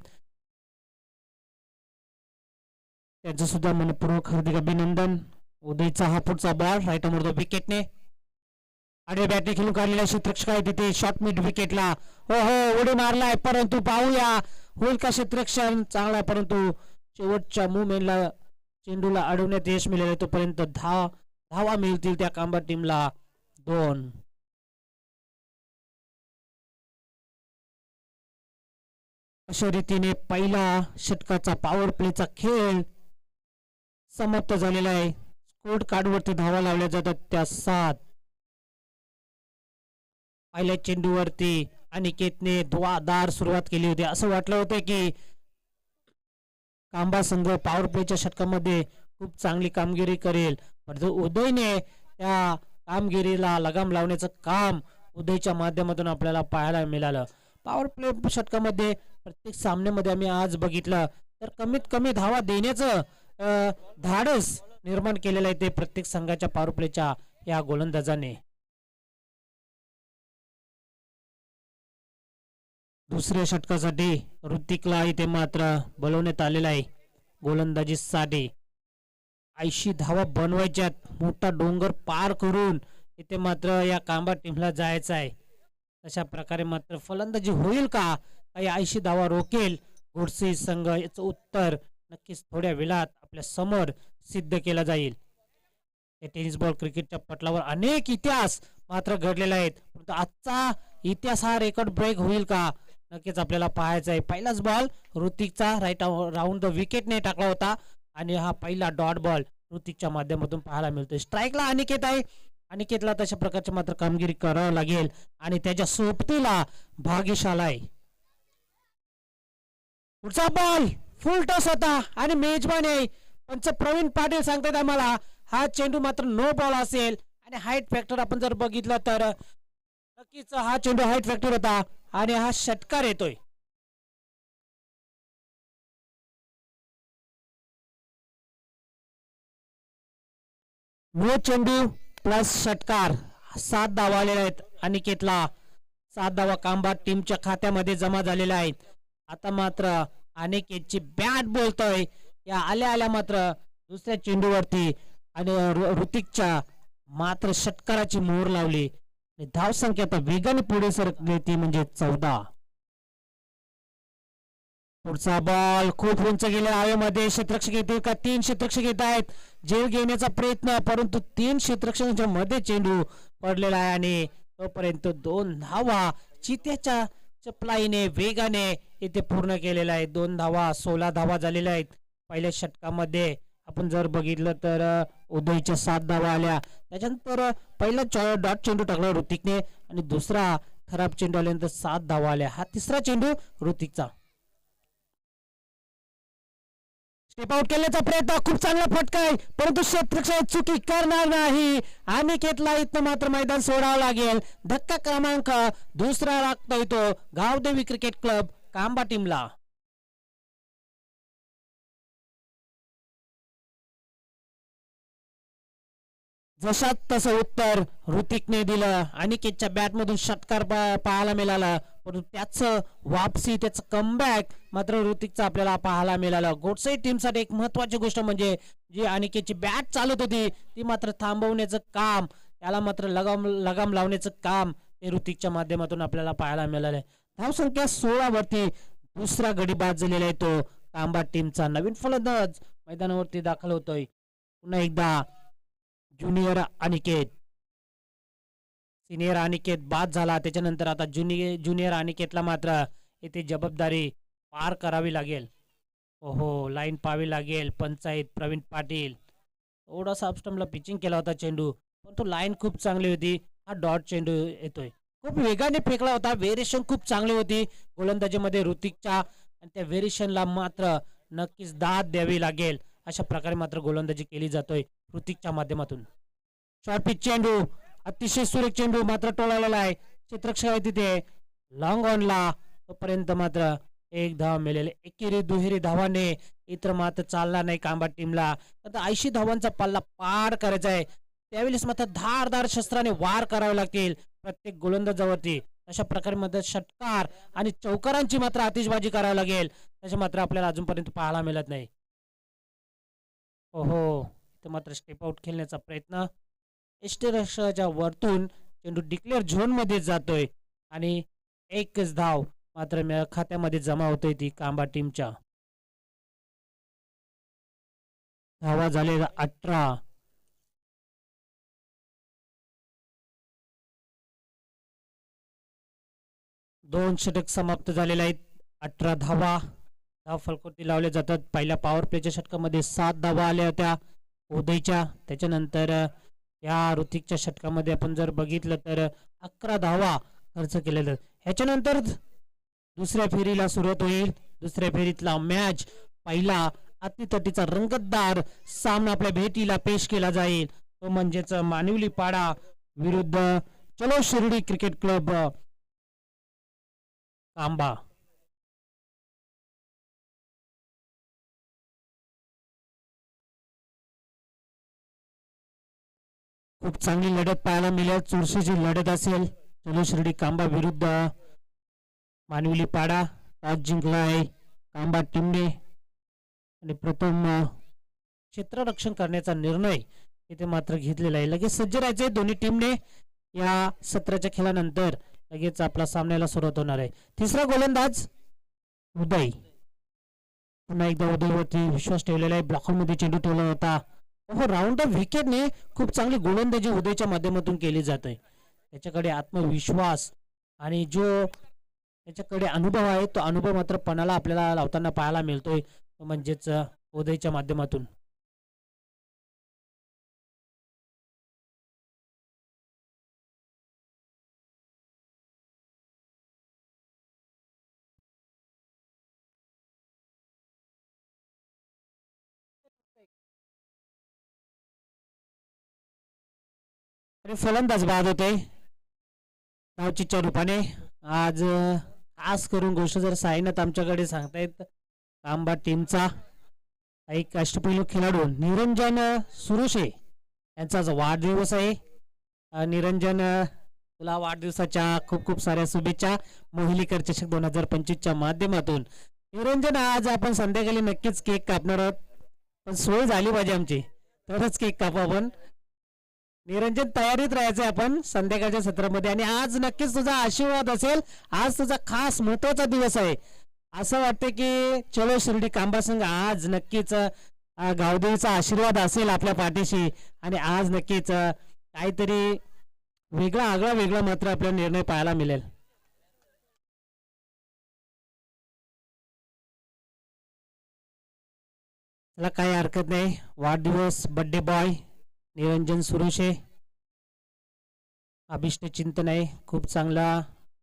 त्यांचं सुद्धा मनपूर्वक हार्दिक अभिनंदन. उदयचा हा पुढचा बॉल राईट अमोर विकेटने आडव्या बॅटने खेळून काढलेला क्षेत्ररक्षक आहे तिथे शॉर्ट मिड विकेटला. हो उडी मारलाय, परंतु पाहूया होईल का क्षेत्ररक्षण. चांगला परंतु शेवटच्या मुवमेंटला चेंडूला अडवण्यात यश मिळाले. तोपर्यंत धावा मिळतील त्या कांबा टीमला 2. अशा रीतीने पहिला षटकाचा पॉवर प्लेचा खेळ समाप्त झालेला आहे. स्कोर कार्डवरती धावा लावल्या जातात त्या 7. पहिल्या चेंडूवरती अनिकेतने धुवाधार सुरुवात केली होती. असं वाटलं होतं की कांबा संघ पॉवर प्लेच्या षटकामध्ये खूप चांगली कामगिरी करेल, परंतु उदयने त्या कामगिरीला लगाम लावण्याचं काम उदयच्या माध्यमातून आपल्याला पाहायला मिळालं. पॉवर प्ले षटकामध्ये प्रत्येक सामन्यामध्ये आम्ही आज बघितलं तर कमीत कमी धावा देण्याचं धाडस निर्माण केलेलं आहे ते प्रत्येक संघाच्या पॉवर प्लेच्या या गोलंदाजाने. दुसऱ्या षटकासाठी ऋतिकला इथे मात्र बोलवण्यात आलेला आहे गोलंदाजीसाठी. 80 धावा बनवायच्यात, मोठा डोंगर पार करून इथे मात्र या कांबा टीमला जायचं आहे. अशा प्रकारे मात्र फलंदाजी होईल का, काही 80 धावा रोकेल गोडसे संघ, याचं उत्तर नक्कीच थोड्या वेळात आपल्या समोर सिद्ध केला जाईल. टेनिस बॉल क्रिकेटच्या पटलावर अनेक इतिहास मात्र घडलेले आहेत, परंतु आजचा इतिहास हा रेकॉर्ड ब्रेक होईल का, नक्कीच आपल्याला पाहायचं आहे. पहिलाच बॉल ऋतिकचा राईट राऊंड द विकेटने टाकला होता आणि हा पहिला डॉट बॉल ऋतिकच्या माध्यमातून पाहायला मिळतोय. स्ट्राईकला अनिकेत आहे. अनिकेतला तशा प्रकारची मात्र कामगिरी करावी लागेल आणि त्याच्या सोबतीला भाग्यश आलाय. पुढचा बॉल फुल टॉस होता आणि मेजबान आहे पंच प्रवीण पाटील सांगतात आम्हाला हा चेंडू मात्र नो बॉल असेल आणि हाईट फॅक्टर आपण जर बघितलं तर नक्कीच हा चेंडू हाईट फॅक्टर होता आणि हा षटकार येतोय. नो चेंडू प्लस षटकार, 7 धावा आलेल्या आहेत. अनिकेतला 7 धावा कांबा टीमच्या खात्यामध्ये जमा झालेल्या आहेत. आता मात्र अनिकेतची बॅट बोलतोय, या आल्या आल्या मात्र दुसऱ्या चेंडूवरती आणि ऋतिकच्या मात्र षटकाराची मोहर लावली. धाव संख्या आता वेगाने पुढे सरकली ती म्हणजे 14. पुढचा बॉल खूप उंच गेल्या हवेमध्ये. क्षेत्ररक्षक येतील का, 3 क्षेत्ररक्षक येत आहेत. झेल घेण्याचा प्रयत्न, परंतु 3 क्षेत्ररक्षकांच्या मध्ये चेंडू पडलेला आहे आणि तोपर्यंत 2 धावा चित्याच्या चपलाईने वेगाने इथे पूर्ण केलेला आहे. 2 धावा 16 धावा झालेल्या आहेत. पहिल्या षटकामध्ये आपण जर बघितलं तर उदयच्या 7 धावा आल्या, त्याच्यानंतर पहिला डॉट चेंडू टाकला ऋतिकने आणि दुसरा खराब चेंडू आल्यानंतर 7 धावा आल्या. हा तिसरा चेंडू ऋतिकचा. स्टेप आउट केल्याचा प्रयत्न, खूप चांगला फटका आहे, परंतु क्षेत्ररक्षक चुकी करणार नाही. अनिकेतला इथं मात्र मैदान सोडावं लागेल. धक्का क्रमांक दुसरा लागतोय तो गावदेवी क्रिकेट क्लब कांबा टीमला. जशात तसं उत्तर ऋतिकने दिलं. अनिकेतच्या बॅट मधून षटकार पाहायला मिळाला, परंतु त्याचं वापसी, त्याचं कमबॅक मात्र ऋतिकचा आपल्याला पाहायला मिळाला. गोडसे टीमसाठी एक महत्वाची गोष्ट म्हणजे जी अनिकेतची बॅट चालत होती ती मात्र थांबवण्याचं काम, त्याला मात्र लगाम लावण्याचं काम हे ऋतिकच्या माध्यमातून आपल्याला पाहायला मिळालं. धाव संख्या 16 वरती दुसरा गडी बाद झालेला आहे तो कांबा टीमचा. नवीन फलंदाज मैदानावरती दाखल होतोय. पुन्हा एकदा ज्युनियर अनिकेत, सिनियर अनिकेत बाद झाला, त्याच्यानंतर आता ज्युनियर अनिकेतला मात्र इथे जबाबदारी पार करावी लागेल. ओहो, लाईन पाहावी लागेल. पंचायत प्रवीण पाटील थोडासा अपस्टंपला पिचिंग केला होता चेंडू, पण तो लाईन खूप चांगली होती. हा डॉट चेंडू येतोय, खूप वेगाने फेकला होता. व्हेरिएशन खूप चांगली होती गोलंदाजीमध्ये ऋतिकच्या आणि त्या व्हेरिएशनला मात्र नक्कीच दाद द्यावी लागेल. अशा प्रकारे मात्र गोलंदाजी केली जातोय ऋतिकच्या माध्यमातून. शॉर्ट पिच चेंडू, अतिशय सुरेख चेंडू मात्र टोळालेला आहे. क्षेत्ररक्षक आहे तिथे लॉंग ऑनला, तोपर्यंत मात्र 1 धाव मिळेल. एकेरी दुहेरी धावाने इतर मात्र चालणार नाही कांबा टीमला. आता 80 धावांचा पल्ला पार करायचा आहे, त्यावेळेस मात्र धारदार शस्त्राने वार करावे लागतील प्रत्येक गोलंदाजावरती. अशा प्रकारे मात्र षटकार आणि चौकारांची मात्र आतिषबाजी करावी लागेल, तसे मात्र आपल्याला अजूनपर्यंत पाहायला मिळत नाही. ओहो, इथे मात्र स्टेप आउट खेळण्याचा प्रयत्न. यष्टीरक्षकाच्या वरतून चेंडू डिक्लेअर झोन मध्ये जातोय आणि एकच धाव मात्र खात्यामध्ये जमा होतोय ती कांबा टीमच्या. धावा झाले 18. दोन षटक समाप्त झालेले आहेत. 18 धावा फलकोटी लावल्या जातात. पहिल्या पॉवर प्लेच्या षटकामध्ये 7 धावा आल्या होत्या उदयच्या. त्याच्यानंतर या ऋतिकच्या षटकामध्ये आपण जर बघितलं तर 11 धावा खर्च केलेल्या. ह्याच्यानंतर दुसऱ्या फेरीला सुरुवात होईल. दुसऱ्या फेरीतला मॅच पहिला अतितटीचा रंगतदार सामना आपल्या भेटीला पेश केला जाईल. तो म्हणजेच मानिवली पाडा विरुद्ध चलो शिर्डी क्रिकेट क्लब तांबा. खूप चांगली लढत पाहायला मिळेल. चुरशीची लढत असेल. चलो शिर्डी कांबा विरुद्ध मानवली पाडा. टॉस जिंकलाय कांबा टीमने आणि प्रथम क्षेत्ररक्षण करण्याचा निर्णय इथे मात्र घेतलेला आहे. लगेच सज्ज राहायचे दोन्ही टीमने. या सत्राच्या खेळानंतर लगेच आपला सामन्याला सुरुवात होणार आहे. तिसरा गोलंदाज उदय. पुन्हा एकदा उदयवरती विश्वास ठेवलेला आहे. ब्लॉकमध्ये चेंडू ठेवला होता. हो, राऊंड ऑफ विकेटने खूप चांगली गोलंदाजी उदयच्या माध्यमातून केली जाते. त्याच्याकडे आत्मविश्वास आणि जो त्याच्याकडे अनुभव आहे तो अनुभव मात्र पणाला आपल्याला लावताना पाहायला मिळतोय. म्हणजेच उदयच्या माध्यमातून. फलंदाज बाद होते धावचीच्या रूपाने. आज खास करून गोष्ट जर साईनाथ आमच्याकडे सांगतायत तांबा टीमचा एक अष्टपैलू खेळाडू निरंजन सुरुशे यांचा आज वाढदिवस आहे. निरंजन, तुला वाढदिवसाच्या खूप खूप साऱ्या शुभेच्छा. मोहिलीकर चषक 2025 च्या माध्यमातून. निरंजन, आज आपण संध्याकाळी नक्कीच केक कापणार आहोत, पण सोय झाली पाहिजे आमची तरच केक कापू आपण. निरंजन, तयारीत राहायचं आपण संध्याकाळच्या सत्रामध्ये. आणि आज नक्कीच तुझा आशीर्वाद असेल. आज तुझा खास महत्वाचा दिवस आहे. असं वाटतं की चलो शिर्डी कांबा संघ आज नक्कीच गावदेवीचा आशीर्वाद असेल आपल्या पाठीशी. आणि आज नक्कीच काहीतरी वेगळा मात्र आपला निर्णय पाहायला मिळेल. त्याला काही हरकत नाही. वाढदिवस बर्थडे बॉय निरंजन सुरुशे, अभिष्ट चिंतन आहे. खूप चांगला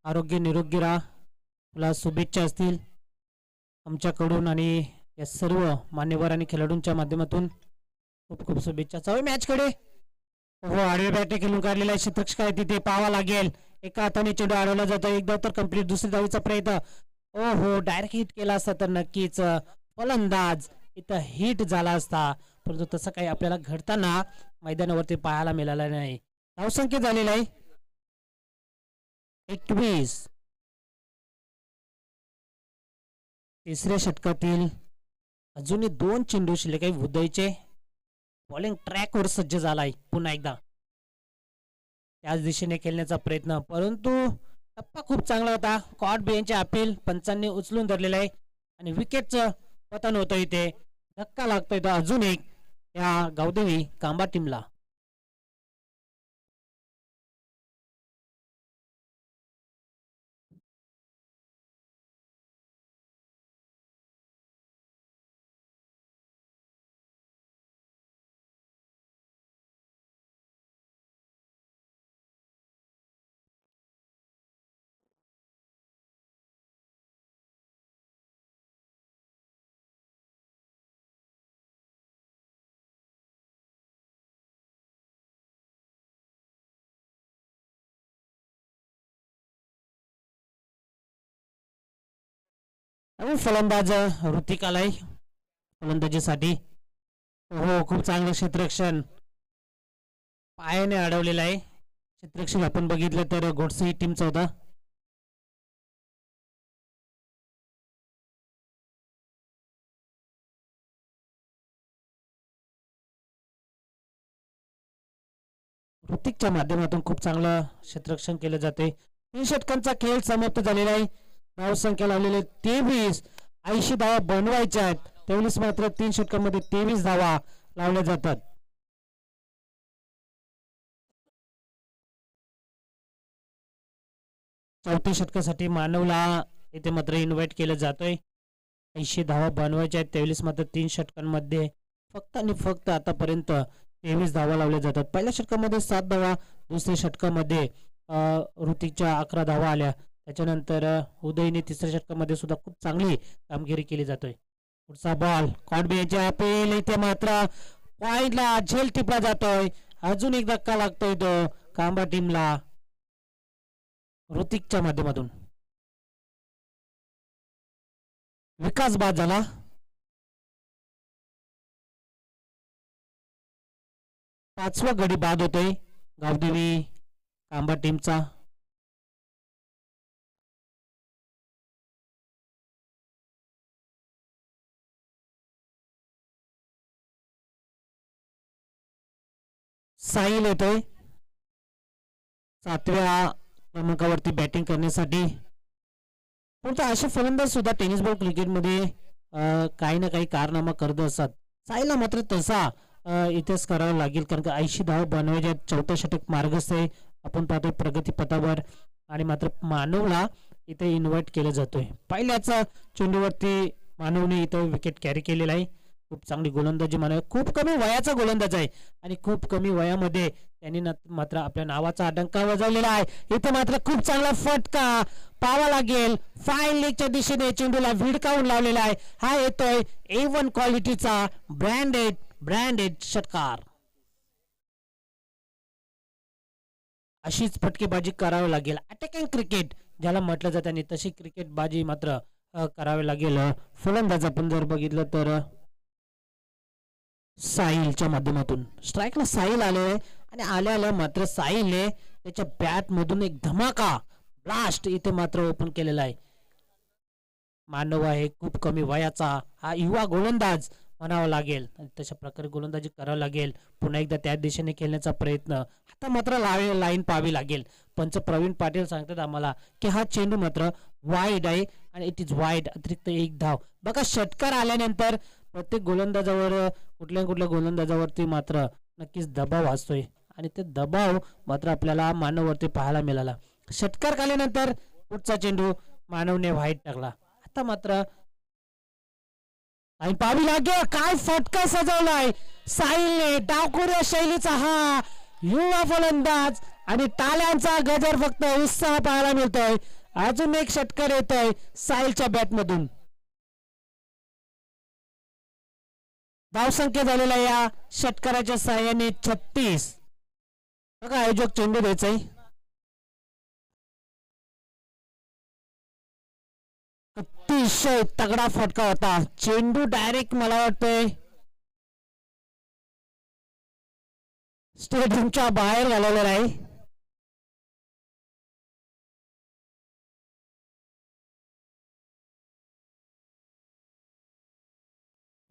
आरोग्य निरोगी राहा. तुला शुभेच्छा असतील आमच्याकडून आणि या सर्व मान्यवर आणि खेळाडूंच्या माध्यमातून खूप खूप शुभेच्छा. चालू मॅचकडे. हो, आडवे बॅटे खेळून काढलेला आहे. शतक काय तिथे पाहावा लागेल. एका हाताने चेंडू अडवला जातो. एकदा तर कंप्लीट. दुसरी धावीचा प्रयत्न. ओ हो, डायरेक्ट हिट केला असता तर नक्कीच फलंदाज इथं हिट झाला असता, परंतु तसं काही आपल्याला घडताना मैदानावरती पाहायला मिळालं नाही. धावसंख्या झालेला आहे 21. तिसऱ्या षटकातील अजूनही 2 चेंडू शिल्लक आहे. उदयचे बॉलिंग ट्रॅकवर सज्ज झालाय. पुन्हा एकदा त्याच दिशेने खेळण्याचा प्रयत्न, परंतु टप्पा खूप चांगला होता. कॉट बियांचे अपील पंचांनी उचलून धरलेलं आहे आणि विकेटचं पतन होतं. इथे धक्का लागतोय तो अजून एक या गावदेवी कांबा टीमला. फलंदाज ऋतिक आलाय फलंदाजीसाठी. हो, खूप चांगलं क्षेत्ररक्षण पायाने अडवलेलं आहे. क्षेत्ररक्षण आपण बघितलं तर गोडसे टीमचा होता. ऋतिकच्या माध्यमातून खूप चांगलं क्षेत्ररक्षण केलं जाते. 3 षटकांचा खेळ समाप्त झालेला आहे. धावसंख्या लावलेली 23. 80 धावा बनवायच्या आहेत. तेवढीच मात्र 3 षटकांमध्ये 23 धावा लावल्या जातात. चौथ्या षटकासाठी मानवला इथे मात्र इन्व्हाइट केलं जातोय. 80 धावा बनवायच्या आहेत. त्यावेळेस मात्र 3 षटकांमध्ये फक्त आणि फक्त आतापर्यंत 23 धावा लावल्या जातात. पहिल्या षटकामध्ये 7 धावा, दुसऱ्या षटकामध्ये ऋतिकच्या 11 धावा आल्या. त्याच्यानंतर उदयने तिसऱ्या षटकामध्ये सुद्धा खूप चांगली कामगिरी केली जातोय. पुढचा बॉल कॉन्बियाच्या अपील इथे मात्र पॉइंटला झेल टिपला जातोय. अजून एक धक्का लागतोय तो कांबा टीमला ऋतिकच्या माध्यमातून. विकास बाद झाला. पाचवा गडी बाद होतोय गावदेवी कांबा टीमचा. साहिल येतोय 7व्या क्रमांकावरती बॅटिंग करण्यासाठी. पण असे फलंदाज सुद्धा टेनिस बॉल क्रिकेटमध्ये काही ना काही कारनामा करत असतात. साहिलला मात्र तसा इथेच करावा लागेल, कारण का 80 धावा बनवायच्या. 4थं षटक मार्गस्थ आहे. आपण पाहतोय प्रगती पथावर आणि मात्र मानवला इथे इन्व्हाइट केलं जातोय. पहिल्याच चेंडूवरती मानवने इथं विकेट कॅरी केलेला आहे. खूप चांगली गोलंदाजी मानव, खूप कमी वयाचा गोलंदाज आहे आणि खूप कमी वयामध्ये त्यांनी मात्र आपल्या नावाचा डंका वाजवलेला आहे. इथे मात्र खूप चांगला फटका पावा लागेल. फाईन लेगच्या दिशेने चेंडूला भिडकावून लावलेला आहे. हा येतोय A1 क्वालिटीचा ब्रँडेड षटकार. अशीच फटकेबाजी करावी लागेल. अटॅकिंग क्रिकेट ज्याला म्हटलं जातं आणि तशी क्रिकेटबाजी मात्र करावी लागेल. फलंदाज आपण जर बघितलं तर साहिलच्या माध्यमातून स्ट्राईकला साहिल आले आणि आल्या मात्र साहिलने त्याच्या बॅट मधून एक धमाका ब्लास्ट इथे मात्र ओपन केलेला आहे. मानव आहे खूप कमी वयाचा, हा युवा गोलंदाज म्हणावा लागेल आणि तशा प्रकारे गोलंदाजी करावं लागेल. पुन्हा एकदा त्या दिशेने खेळण्याचा प्रयत्न. आता मात्र लाईन पाहावी लागेल. पंच प्रवीण पाटील सांगतात आम्हाला की हा चेंडू मात्र वाईड आहे आणि इट इज वाईड. अतिरिक्त 1 धाव. बघा षटकार आल्यानंतर प्रत्येक गोलंदाजावर कुठल्या गोलंदाजावरती मात्र नक्कीच दबाव असतोय आणि ते दबाव मात्र आपल्याला मानववरती पाहायला मिळाला. षटकार आल्यानंतर पुढचा चेंडू मानवने वाईड टाकला. आता मात्र पाहावी लागेल. काय फटका सजवलाय साहिलने. डावखोऱ्या शैलीचा हा युवा फलंदाज आणि टाळ्यांचा गजर, फक्त उत्साह पाहायला मिळतोय. अजून एक षटकार येतोय साहिलच्या बॅट मधून. धावसंख्या झालेला या षटकाराच्या साहाय्याने 36. बघा आयोजक चेंडू द्यायचाय. अतिशय तगडा फटका होता. चेंडू डायरेक्ट मला वाटतंय स्टेडियमच्या बाहेर घालवलेला आहे.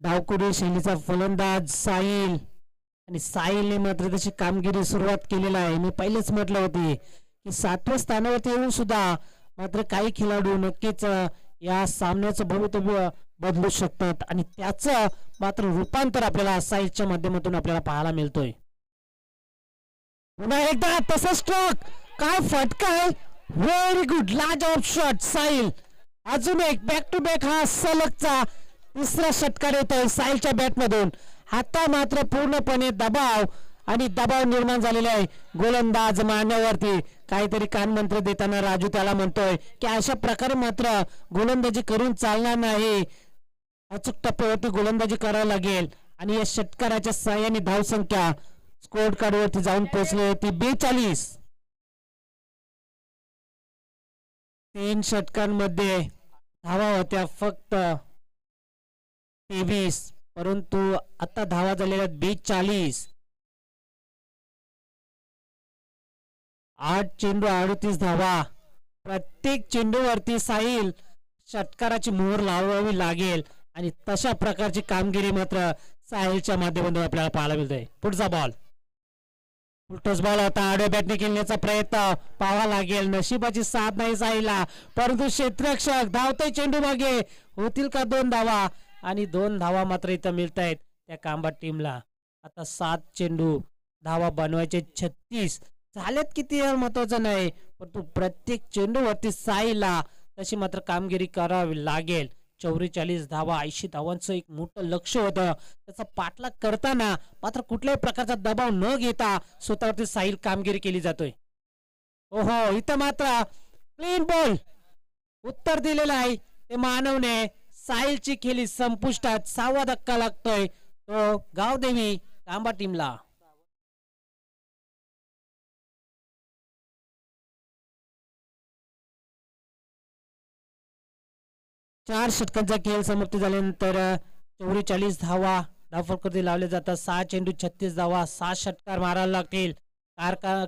डावखोरी शैलीचा फलंदाज साहिल आणि साहिलने मात्र त्याची कामगिरी सुरुवात केलेला आहे. मी पहिलेच म्हटलं होते की 7व्या स्थानावरती येऊन सुद्धा मात्र काही खेळाडू नक्कीच या सामन्याचं भवितव्य बदलू शकतात आणि त्याचं मात्र रूपांतर आपल्याला साहिलच्या माध्यमातून आपल्याला पाहायला मिळतोय. पुन्हा एकदा तसा स्ट्रोक. काय फटका आहे. व्हेरी गुड लाजवाब शॉट साहिल. अजून एक बॅक टू बॅक हा सलगचा तिसरा षटकार येतोय साहिलच्या बॅट मधून. आता मात्र पूर्णपणे दबाव निर्माण झालेला आहे गोलंदाज मानववरती. काहीतरी कानमंत्र देताना राजू त्याला म्हणतोय की अशा प्रकारे मात्र गोलंदाजी करून चालणार नाही. अचूक टप्प्यावरती गोलंदाजी करावी लागेल आणि या षटकाराच्या साहाय्याने धावसंख्या स्कोर कार्ड वरती जाऊन पोहोचली होती 42. 3 षटकांमध्ये धावा होत्या फक्त 23, परंतु आता धावा झालेल्या 42. 8 चेंडू 38 धावा. प्रत्येक चेंडूवरती साहिल षटकाराची मोहर लावावी लागेल आणि तशा प्रकारची कामगिरी मात्र साहिलच्या माध्यमातून आपल्याला पाहायला मिळते. पुढचा बॉल उलटच बॉल होता. आडव्या बॅटने खेळण्याचा प्रयत्न पाहावा लागेल. नशिबाची साथ नाही साहिलला, परंतु क्षेत्ररक्षक धावतोय चेंडू मागे. होतील का 2 धावा आणि 2 धावा मात्र इथं मिळत आहेत त्या कांबा टीमला. आता 7 चेंडू धावा बनवायचे 36 झालेत. किती महत्वाचं नाही, परंतु प्रत्येक चेंडूवरती साहिलला तशी मात्र कामगिरी करावी लागेल. 44 धावा 80 धावांचं एक मोठं लक्ष होतं. त्याचा पाठलाग करताना मात्र कुठल्याही प्रकारचा दबाव न घेता स्वतःवरती साहिल कामगिरी केली जातोय. ओहो, इथं मात्र प्लेन बॉल उत्तर दिलेलं आहे ते मानवने. साहिलची खेळी संपुष्टात. 6वा धक्का लागतोय तो गावदेवी तांबा टीमला. चार षटकांचा खेळ समाप्ती झाल्यानंतर 44 धावा धावफलकावरती लावले जातात. 6 चेंडू 36 धावा. 6 षटकार मारावे लागतील.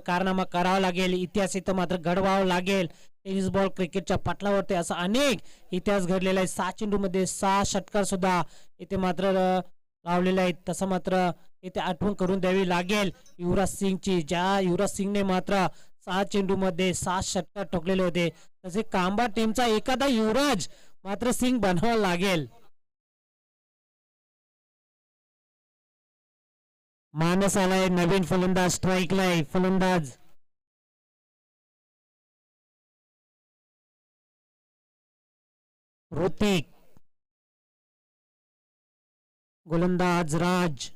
कारनामा करावा लागेल. इतिहास इथं मात्र घडवावा लागेल. टेनिस बॉल क्रिकेटच्या पटलावरती असा अनेक इतिहास घडलेला आहे. 6 चेंडू मध्ये 6 षटकार सुद्धा इथे मात्र लावलेले आहेत. तसं मात्र इथे आठवण करून द्यावी लागेल युवराज सिंगची. ज्या युवराज सिंगने मात्र 6 चेंडू मध्ये 6 षटकार ठोकलेले होते, तसे कांबा टीमचा एखादा युवराज मात्र सिंग बनावा लागेल. मानस आलाय नवीन फलंदाज. स्ट्राईकला आहे फलंदाज ऋतिक. गोलंदाज राज.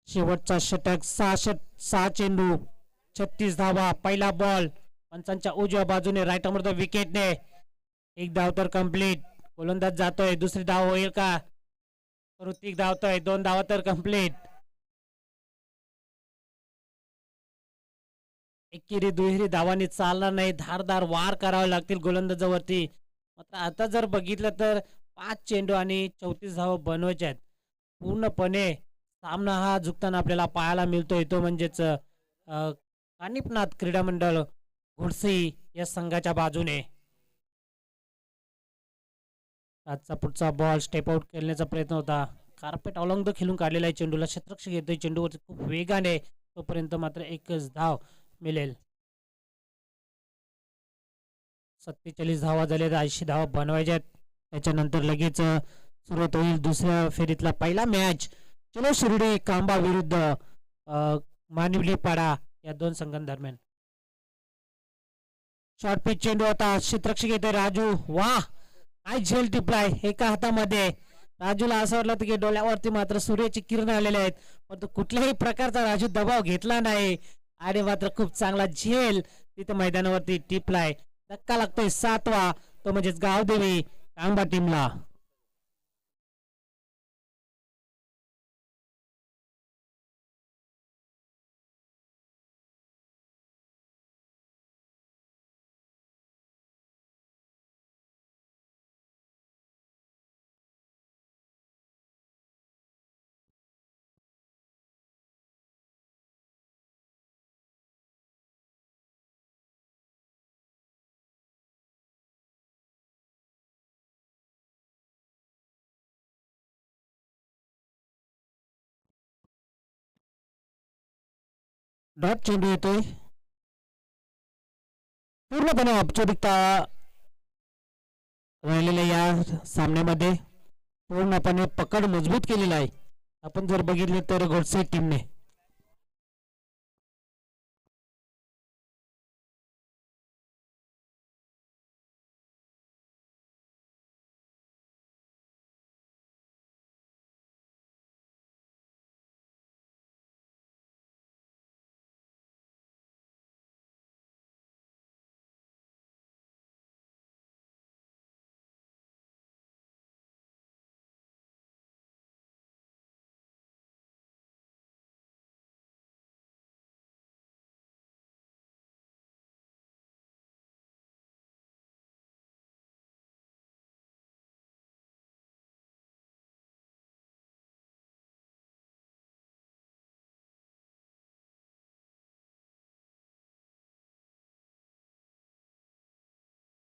शेवटचा षटक. 6 चेंडू 36 धावा. पहिला बॉल पंचांच्या उजव्या बाजूने राईट अमृत विकेटने. एक धाव तर कंप्लीट. गोलंदाज जातोय. दुसरी धाव होईल का? ऋतिक धावतोय. 2 धावा तर कंप्लीट. एकेरी दुहेरी धावांनी चालणार नाही. धारदार वार करावे लागतील गोलंदाजावरती. मात्र आता जर बघितलं तर 5 चेंडू आणि 34 धावा बनवायचे आहेत. पूर्णपणे सामना हा झुकताना आपल्याला पाहायला मिळतोय. तो म्हणजेच कानिपनाथ क्रीडा मंडळ घोडसी या संघाच्या बाजूने. आजचा पुढचा बॉल स्टेप आउट खेळण्याचा प्रयत्न होता. कार्पेट अवलंब खेळून काढलेला आहे. चेंडूला क्षेत्ररक्षक येतोय. चेंडूवरती खूप वेगाने. तोपर्यंत मात्र एकच धाव मिळेल. 47 धावा झाल्या. 80 धावा बनवायच्यात. त्याच्यानंतर लगेच सुरुवात होईल दुसऱ्या फेरीतला पहिला मॅच. चलो शिर्डी कांबा विरुद्ध मानिवली पाडा या दोन संघांदरम्यान. शॉर्ट पिच चेंडू होता. क्षेत्ररक्षक येते राजू. वाह, काय झेल टिपलाय एका हातामध्ये. राजूला असं वाटलं की डोळ्यावरती मात्र सूर्याची किरण आलेले आहेत, परंतु कुठल्याही प्रकारचा राजू दबाव घेतला नाही आणि मात्र खूप चांगला झेल तिथे मैदानावरती टिपलाय. धक्का लागतोय 7वा, तो म्हणजेच गावदेवी कांबा टीमला. डॉट चेंडू येतोय. पूर्णपणे औपचारिकता राहिलेल्या या सामन्यामध्ये पूर्णपणे पकड मजबूत केलेला आहे. आपण जर बघितले तर गोडसे टीमने